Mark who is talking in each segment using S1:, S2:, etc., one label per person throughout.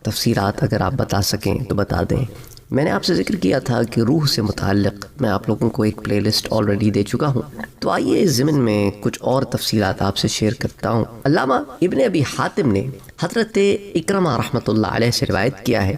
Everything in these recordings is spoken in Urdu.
S1: تفسیرات اگر آپ بتا سکیں تو بتا دیں۔ میں نے آپ سے ذکر کیا تھا کہ روح سے متعلق میں آپ لوگوں کو ایک پلے لسٹ آلریڈی دے چکا ہوں، تو آئیے اس ضمن میں کچھ اور تفصیلات آپ سے شیئر کرتا ہوں۔ علامہ ابن ابی حاتم نے حضرت اکرمہ رحمۃ اللہ علیہ سے روایت کیا ہے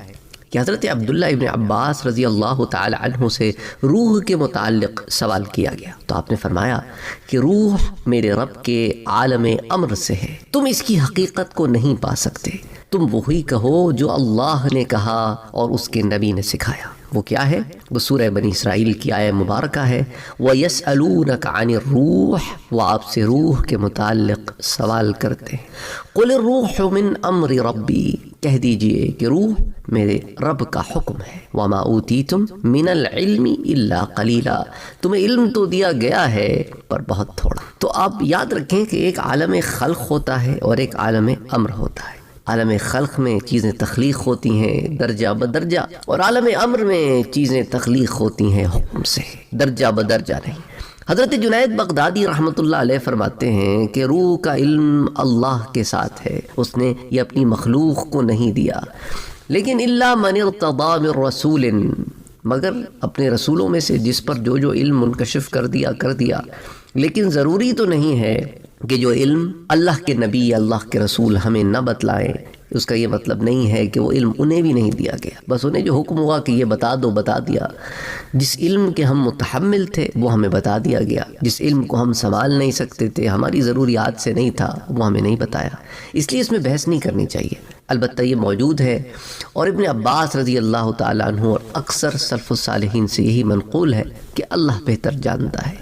S1: کہ حضرت عبداللہ ابن عباس رضی اللہ تعالی عنہ سے روح کے متعلق سوال کیا گیا، تو آپ نے فرمایا کہ روح میرے رب کے عالم امر سے ہے، تم اس کی حقیقت کو نہیں پا سکتے، تم وہی کہو جو اللہ نے کہا اور اس کے نبی نے سکھایا۔ وہ کیا ہے؟ وہ سورہ بنی اسرائیل کی آیہ مبارکہ ہے، وَيَسْأَلُونَكَ عَنِ الرُّوحِ، وہ آپ سے روح کے متعلق سوال کرتے ہیں۔ قُلِ الرُّوحُ مِنْ أَمْرِ رَبِّي، کہہ دیجئے کہ روح میرے رب کا حکم ہے۔ وَمَا أُوتِيتُم مِنَ الْعِلْمِ إِلَّا قَلِيلًا، تمہیں علم تو دیا گیا ہے پر بہت تھوڑا۔ تو آپ یاد رکھیں کہ ایک عالم خلق ہوتا ہے اور ایک عالم امر ہوتا ہے۔ عالم خلق میں چیزیں تخلیق ہوتی ہیں درجہ بدرجہ، اور عالم امر میں چیزیں تخلیق ہوتی ہیں حکم سے، درجہ بدرجہ نہیں۔ حضرت جنید بغدادی رحمۃ اللہ علیہ فرماتے ہیں کہ روح کا علم اللہ کے ساتھ ہے، اس نے یہ اپنی مخلوق کو نہیں دیا، لیکن الا من ارتضى من رسول، مگر اپنے رسولوں میں سے جس پر جو علم منکشف کر دیا، لیکن ضروری تو نہیں ہے کہ جو علم اللہ کے نبی یا اللہ کے رسول ہمیں نہ بتلائیں، اس کا یہ مطلب نہیں ہے کہ وہ علم انہیں بھی نہیں دیا گیا، بس انہیں جو حکم ہوا کہ یہ بتا دو بتا دیا۔ جس علم کے ہم متحمل تھے وہ ہمیں بتا دیا گیا، جس علم کو ہم سنبھال نہیں سکتے تھے، ہماری ضروریات سے نہیں تھا، وہ ہمیں نہیں بتایا، اس لیے اس میں بحث نہیں کرنی چاہیے۔ البتہ یہ موجود ہے، اور ابن عباس رضی اللہ تعالیٰ عنہ اور اکثر سلف الصالحین سے یہی منقول ہے کہ اللہ بہتر جانتا ہے،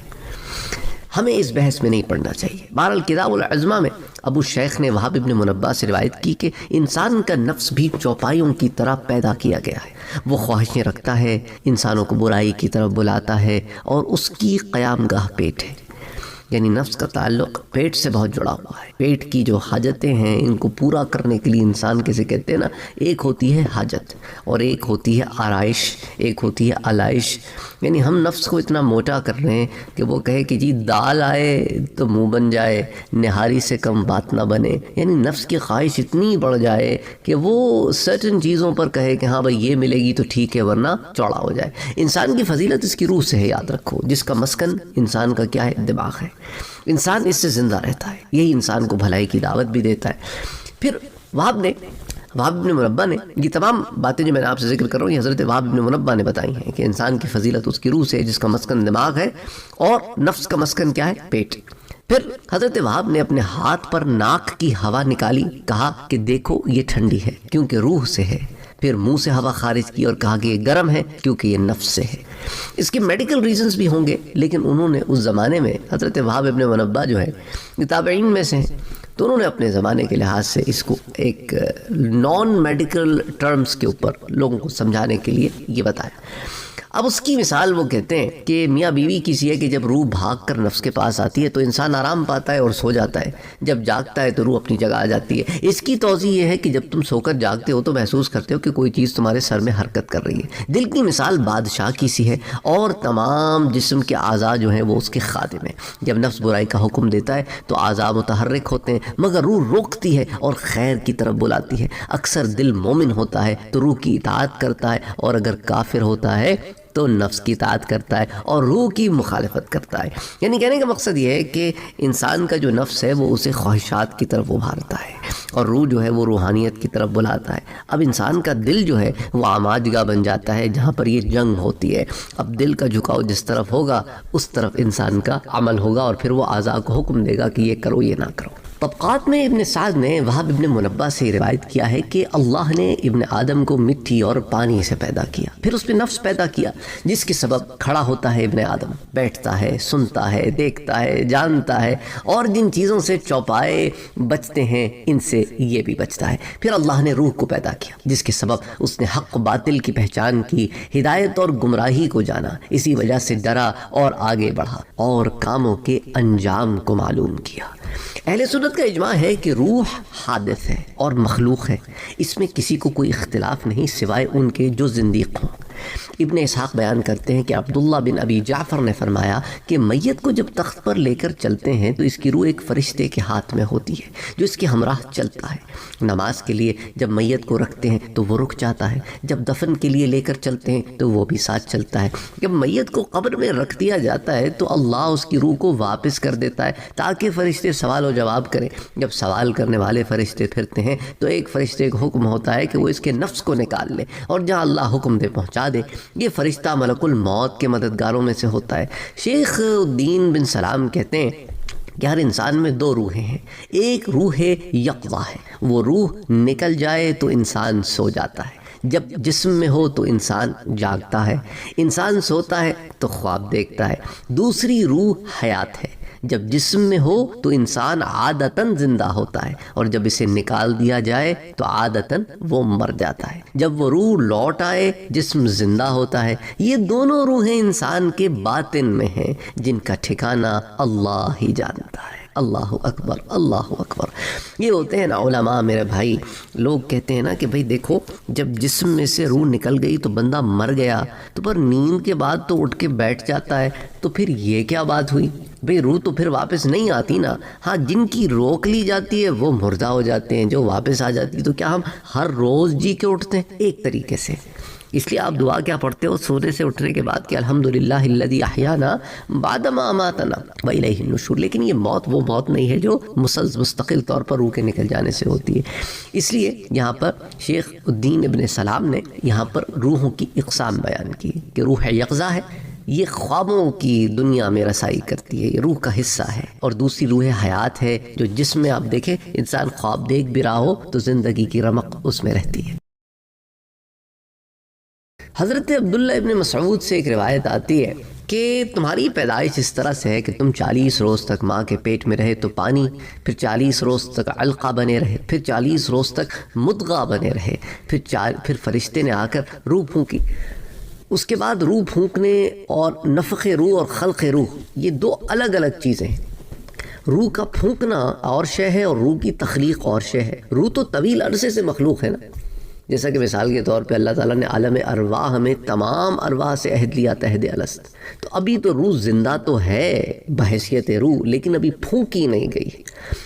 S1: ہمیں اس بحث میں نہیں پڑنا چاہیے۔ بہرحال کتاب العظمہ میں ابو شیخ نے وہاب ابن منبہ سے روایت کی کہ انسان کا نفس بھی چوپائیوں کی طرح پیدا کیا گیا ہے، وہ خواہشیں رکھتا ہے، انسانوں کو برائی کی طرف بلاتا ہے، اور اس کی قیام گاہ پیٹ ہے، یعنی نفس کا تعلق پیٹ سے بہت جڑا ہوا ہے۔ پیٹ کی جو حاجتیں ہیں ان کو پورا کرنے کے لیے انسان کیسے کہتے ہیں نا، ایک ہوتی ہے حاجت اور ایک ہوتی ہے آرائش، ایک ہوتی ہے علائش۔ یعنی ہم نفس کو اتنا موٹا کر رہے ہیں کہ وہ کہے کہ جی دال آئے تو منہ بن جائے، نہاری سے کم بات نہ بنے، یعنی نفس کی خواہش اتنی بڑھ جائے کہ وہ سرٹن چیزوں پر کہے کہ ہاں بھائی یہ ملے گی تو ٹھیک ہے ورنہ چوڑا ہو جائے۔ انسان کی فضیلت اس کی روح سے ہے، یاد رکھو، جس کا مسکن انسان کا کیا ہے؟ دماغ ہے۔ انسان اس سے زندہ رہتا ہے، یہی انسان کو بھلائی کی دعوت بھی دیتا ہے۔ پھر وہاب ابن منبہ نے یہ تمام باتیں جو میں نے آپ سے ذکر کر رہا ہوں، یہ حضرت وہاب ابن منبہ نے بتائی ہیں کہ انسان کی فضیلت اس کی روح سے ہے جس کا مسکن دماغ ہے، اور نفس کا مسکن کیا ہے؟ پیٹ۔ پھر حضرت وہاب نے اپنے ہاتھ پر ناک کی ہوا نکالی، کہا کہ دیکھو یہ ٹھنڈی ہے کیونکہ روح سے ہے، پھر منہ سے ہوا خارج کی اور کہا کہ یہ گرم ہے کیونکہ یہ نفس سے ہے۔ اس کے میڈیکل ریزنز بھی ہوں گے، لیکن انہوں نے اس زمانے میں حضرت وہاب ابن منبہ جو ہے یہ تابعین میں سے ہیں، تو انہوں نے اپنے زمانے کے لحاظ سے اس کو ایک نان میڈیکل ٹرمز کے اوپر لوگوں کو سمجھانے کے لیے یہ بتایا۔ اب اس کی مثال وہ کہتے ہیں کہ میاں بیوی کسی ہے کہ جب روح بھاگ کر نفس کے پاس آتی ہے تو انسان آرام پاتا ہے اور سو جاتا ہے، جب جاگتا ہے تو روح اپنی جگہ آ جاتی ہے۔ اس کی توضیح یہ ہے کہ جب تم سو کر جاگتے ہو تو محسوس کرتے ہو کہ کوئی چیز تمہارے سر میں حرکت کر رہی ہے۔ دل کی مثال بادشاہ کی سی ہے، اور تمام جسم کے اعضاء جو ہیں وہ اس کے خادم ہیں۔ جب نفس برائی کا حکم دیتا ہے تو اعضاء متحرک ہوتے ہیں، مگر روح روکتی ہے اور خیر کی طرف بلاتی ہے۔ اکثر دل مومن ہوتا ہے تو روح کی اطاعت کرتا ہے، اور اگر کافر ہوتا ہے تو نفس کی اطاعت کرتا ہے اور روح کی مخالفت کرتا ہے۔ یعنی کہنے کا مقصد یہ ہے کہ انسان کا جو نفس ہے وہ اسے خواہشات کی طرف ابھارتا ہے، اور روح جو ہے وہ روحانیت کی طرف بلاتا ہے۔ اب انسان کا دل جو ہے وہ آماجگاہ بن جاتا ہے جہاں پر یہ جنگ ہوتی ہے۔ اب دل کا جھکاؤ جس طرف ہوگا اس طرف انسان کا عمل ہوگا، اور پھر وہ اعضاء کو حکم دے گا کہ یہ کرو یہ نہ کرو۔ طبقات میں ابن سعد نے وہاب ابن منبہ سے روایت کیا ہے کہ اللہ نے ابن آدم کو مٹی اور پانی سے پیدا کیا، پھر اس میں نفس پیدا کیا جس کے سبب کھڑا ہوتا ہے ابن آدم، بیٹھتا ہے، سنتا ہے، دیکھتا ہے، جانتا ہے، اور جن چیزوں سے چوپائے بچتے ہیں ان سے یہ بھی بچتا ہے۔ پھر اللہ نے روح کو پیدا کیا جس کے سبب اس نے حق باطل کی پہچان کی، ہدایت اور گمراہی کو جانا، اسی وجہ سے ڈرا اور آگے بڑھا اور کاموں کے انجام کو معلوم کیا۔ اہل سنت کا اجماع ہے کہ روح حادث ہے اور مخلوق ہے، اس میں کسی کو کوئی اختلاف نہیں سوائے ان کے جو زندیق ہوں۔ ابن اسحاق بیان کرتے ہیں کہ عبداللہ بن ابی جعفر نے فرمایا کہ میت کو جب تخت پر لے کر چلتے ہیں تو اس کی روح ایک فرشتے کے ہاتھ میں ہوتی ہے جو اس کے ہمراہ چلتا ہے۔ نماز کے لیے جب میت کو رکھتے ہیں تو وہ رک جاتا ہے، جب دفن کے لیے لے کر چلتے ہیں تو وہ بھی ساتھ چلتا ہے۔ جب میت کو قبر میں رکھ دیا جاتا ہے تو اللہ اس کی روح کو واپس کر دیتا ہے تاکہ فرشتے سوال و جواب کریں۔ جب سوال کرنے والے فرشتے پھرتے ہیں تو ایک فرشتے کو حکم ہوتا ہے کہ وہ اس کے نفس کو نکال لے اور جہاں اللہ حکم دے پہنچا دے۔ یہ فرشتہ ملک الموت کے مددگاروں میں سے ہوتا ہے۔ شیخ الدین بن سلام کہتے ہیں کہ ہر انسان میں دو روحیں ہیں، ایک روح یقظہ ہے، وہ روح نکل جائے تو انسان سو جاتا ہے، جب جسم میں ہو تو انسان جاگتا ہے، انسان سوتا ہے تو خواب دیکھتا ہے۔ دوسری روح حیات ہے، جب جسم میں ہو تو انسان عادتاً زندہ ہوتا ہے اور جب اسے نکال دیا جائے تو عادتاً وہ مر جاتا ہے۔ جب وہ روح لوٹ آئے جسم زندہ ہوتا ہے۔ یہ دونوں روحیں انسان کے باطن میں ہیں جن کا ٹھکانہ اللہ ہی جانتا ہے۔ اللہ اکبر، اللہ اکبر۔ یہ ہوتے ہیں نا علماء میرے بھائی، لوگ کہتے ہیں نا کہ بھئی دیکھو جب جسم میں سے روح نکل گئی تو بندہ مر گیا، تو پر نیند کے بعد تو اٹھ کے بیٹھ جاتا ہے، تو پھر یہ کیا بات ہوئی؟ بھئی روح تو پھر واپس نہیں آتی نا۔ ہاں جن کی روک لی جاتی ہے وہ مردہ ہو جاتے ہیں، جو واپس آ جاتی ہے تو کیا ہم ہر روز جی کے اٹھتے ہیں؟ ایک طریقے سے۔ اس لیے آپ دعا کیا پڑھتے ہو سونے سے اٹھنے کے بعد کہ الحمدللہ الذی احیانا بعد ما اماتنا والیہ النشور۔ لیکن یہ موت وہ موت نہیں ہے جو مستقل طور پر روح کے نکل جانے سے ہوتی ہے۔ اس لیے یہاں پر شیخ الدین ابن سلام نے یہاں پر روحوں کی اقسام بیان کی کہ روح یقظہ ہے، یہ خوابوں کی دنیا میں رسائی کرتی ہے، یہ روح کا حصہ ہے، اور دوسری روح حیات ہے جو جسم میں آپ دیکھیں انسان خواب دیکھ بھی رہا ہو تو زندگی کی رمق اس میں رہتی ہے۔ حضرت عبداللہ ابن مسعود سے ایک روایت آتی ہے کہ تمہاری پیدائش اس طرح سے ہے کہ تم 40 روز تک ماں کے پیٹ میں رہے تو پانی، پھر 40 روز تک علقہ بنے رہے، پھر 40 روز تک مدغہ بنے رہے، پھر فرشتے نے آ کر روح پھونکی۔ اس کے بعد روح پھونکنے اور نفخ روح اور خلق روح یہ دو الگ الگ چیزیں ہیں۔ روح کا پھونکنا اور شے ہے اور روح کی تخلیق اور شے ہے۔ روح تو طویل عرصے سے مخلوق ہے نا، جیسا کہ مثال کے طور پہ اللہ تعالیٰ نے عالم ارواح میں تمام ارواح سے عہد لیا تہ عہد الست، تو ابھی تو روح زندہ تو ہے بحیثیت روح لیکن ابھی پھونکی نہیں گئی۔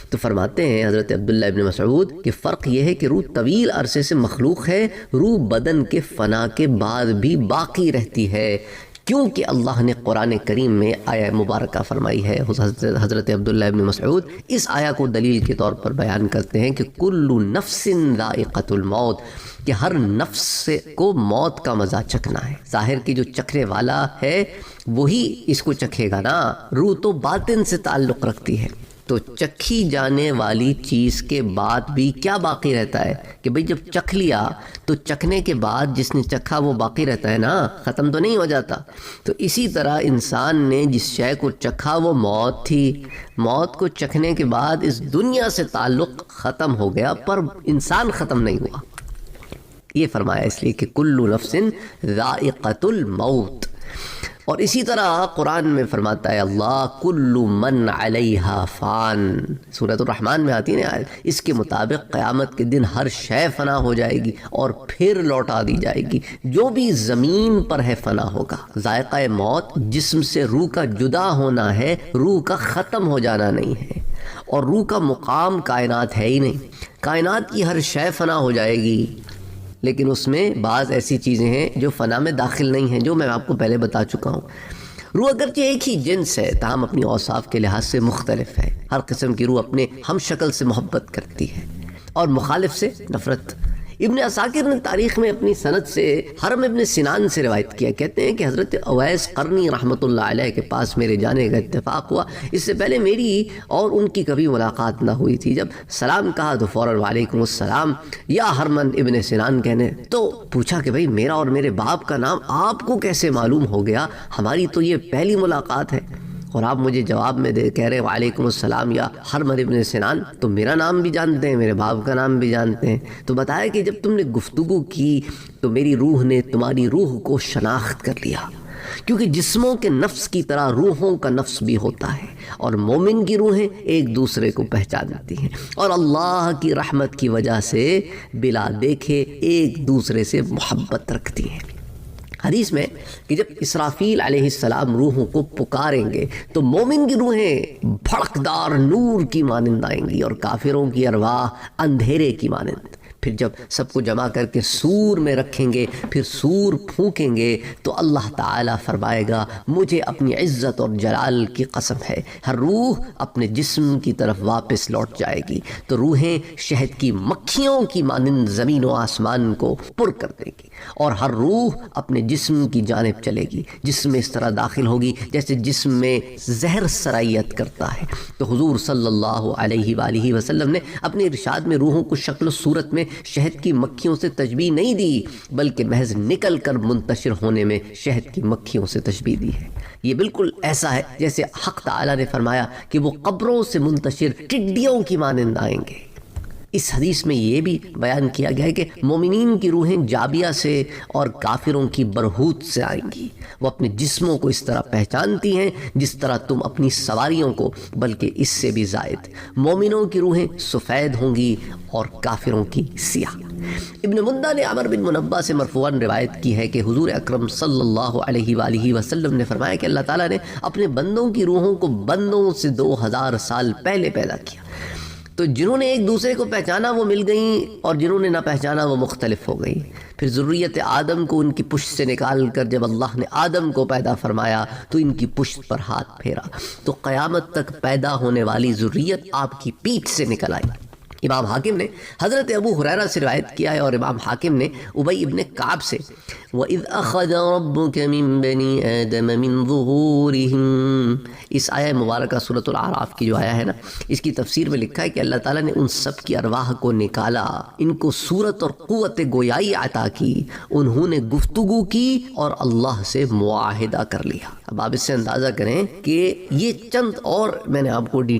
S1: تو فرماتے ہیں حضرت عبداللہ ابن مسعود کہ فرق یہ ہے کہ روح طویل عرصے سے مخلوق ہے، روح بدن کے فنا کے بعد بھی باقی رہتی ہے، کیونکہ اللہ نے قرآن کریم میں آیہ مبارکہ فرمائی ہے۔ حضرت عبداللہ ابن مسعود اس آیہ کو دلیل کے طور پر بیان کرتے ہیں کہ کل نفس ذائقۃ الموت، کہ ہر نفس کو موت کا مزہ چکھنا ہے۔ ظاہر کی جو چکھنے والا ہے وہی اس کو چکھے گا نا، روح تو باطن سے تعلق رکھتی ہے۔ تو چکھی جانے والی چیز کے بعد بھی کیا باقی رہتا ہے کہ بھئی جب چکھ لیا تو چکھنے کے بعد جس نے چکھا وہ باقی رہتا ہے نا، ختم تو نہیں ہو جاتا۔ تو اسی طرح انسان نے جس شے کو چکھا وہ موت تھی، موت کو چکھنے کے بعد اس دنیا سے تعلق ختم ہو گیا پر انسان ختم نہیں ہوا۔ یہ فرمایا اس لیے کہ کل نفس ذائقۃ الموت۔ اور اسی طرح قرآن میں فرماتا ہے اللہ کل من علیہا فان، سورۃ الرحمن میں آتی ہے نا آیت، اس کے مطابق قیامت کے دن ہر شے فنا ہو جائے گی اور پھر لوٹا دی جائے گی، جو بھی زمین پر ہے فنا ہوگا۔ ذائقہ موت جسم سے روح کا جدا ہونا ہے، روح کا ختم ہو جانا نہیں ہے، اور روح کا مقام کائنات ہے ہی نہیں۔ کائنات کی ہر شے فنا ہو جائے گی لیکن اس میں بعض ایسی چیزیں ہیں جو فنا میں داخل نہیں ہیں، جو میں آپ کو پہلے بتا چکا ہوں۔ روح اگرچہ ایک ہی جنس ہے تاہم اپنی اوصاف کے لحاظ سے مختلف ہے۔ ہر قسم کی روح اپنے ہم شکل سے محبت کرتی ہے اور مخالف سے نفرت۔ ابن عساکر نے تاریخ میں اپنی سند سے حرم ابن سنان سے روایت کیا، کہتے ہیں کہ حضرت اویس قرنی رحمۃ اللہ علیہ کے پاس میرے جانے کا اتفاق ہوا۔ اس سے پہلے میری اور ان کی کبھی ملاقات نہ ہوئی تھی۔ جب سلام کہا تو فوراً وعلیکم السلام یا حرمن ابن سنان کہنے، تو پوچھا کہ بھئی میرا اور میرے باپ کا نام آپ کو کیسے معلوم ہو گیا؟ ہماری تو یہ پہلی ملاقات ہے اور آپ مجھے جواب میں کہہ رہے وعلیکم السلام یا حرمن ابن سنان، تو میرا نام بھی جانتے ہیں، میرے باپ کا نام بھی جانتے ہیں۔ تو بتایا کہ جب تم نے گفتگو کی تو میری روح نے تمہاری روح کو شناخت کر لیا، کیونکہ جسموں کے نفس کی طرح روحوں کا نفس بھی ہوتا ہے، اور مومن کی روحیں ایک دوسرے کو پہچانتی ہیں اور اللہ کی رحمت کی وجہ سے بلا دیکھے ایک دوسرے سے محبت رکھتی ہیں۔ حدیث میں کہ جب اسرافیل علیہ السلام روحوں کو پکاریں گے تو مومن کی روحیں بھڑکدار نور کی مانند آئیں گی اور کافروں کی ارواح اندھیرے کی مانند۔ پھر جب سب کو جمع کر کے سور میں رکھیں گے، پھر سور پھونکیں گے تو اللہ تعالیٰ فرمائے گا مجھے اپنی عزت اور جلال کی قسم ہے، ہر روح اپنے جسم کی طرف واپس لوٹ جائے گی، تو روحیں شہد کی مکھیوں کی مانند زمین و آسمان کو پر کر دیں گی، اور ہر روح اپنے جسم کی جانب چلے گی، جسم میں اس طرح داخل ہوگی جیسے جسم میں زہر سرائیت کرتا ہے۔ تو حضور صلی اللہ علیہ وآلہ وسلم نے اپنے ارشاد میں روحوں کو شکل و صورت میں شہد کی مکھیوں سے تشبیہ نہیں دی، بلکہ محض نکل کر منتشر ہونے میں شہد کی مکھیوں سے تشبیہ دی ہے۔ یہ بالکل ایسا ہے جیسے حق تعالیٰ نے فرمایا کہ وہ قبروں سے منتشر ٹڈیوں کی مانند آئیں گے۔ اس حدیث میں یہ بھی بیان کیا گیا ہے کہ مومنین کی روحیں جابیہ سے اور کافروں کی برہوت سے آئیں گی۔ وہ اپنے جسموں کو اس طرح پہچانتی ہیں جس طرح تم اپنی سواریوں کو، بلکہ اس سے بھی زائد۔ مومنوں کی روحیں سفید ہوں گی اور کافروں کی سیاہ۔ ابن مندہ نے عمر بن منبہ سے مرفوعاً روایت کی ہے کہ حضور اکرم صلی اللہ علیہ وآلہ وسلم نے فرمایا کہ اللہ تعالیٰ نے اپنے بندوں کی روحوں کو بندوں سے 2000 سال پہلے پیدا کیا، تو جنہوں نے ایک دوسرے کو پہچانا وہ مل گئیں اور جنہوں نے نہ پہچانا وہ مختلف ہو گئیں۔ پھر ذریت آدم کو ان کی پشت سے نکال کر جب اللہ نے آدم کو پیدا فرمایا تو ان کی پشت پر ہاتھ پھیرا، تو قیامت تک پیدا ہونے والی ذریت آپ کی پیٹھ سے نکل آئی۔ امام حاکم نے حضرت ابو ہریرہ سے روایت کیا ہے، اور امام حاکم نے ابی ابن کعب سے وَإِذْ أَخَذَ رَبُّكَ مِن بَنِي آدَمَ مِن ظُهُورِهِمْ، اس آیہ مبارکہ سورۃ الاعراف کی جو آیہ ہے نا، اس کی تفسیر میں لکھا ہے کہ اللہ تعالیٰ نے ان سب کی ارواح کو نکالا، ان کو صورت اور قوت گویائی عطا کی، انہوں نے گفتگو کی اور اللہ سے معاہدہ کر لیا۔ اب آپ اس سے اندازہ کریں کہ یہ چند اور میں نے آپ کو ڈیٹیل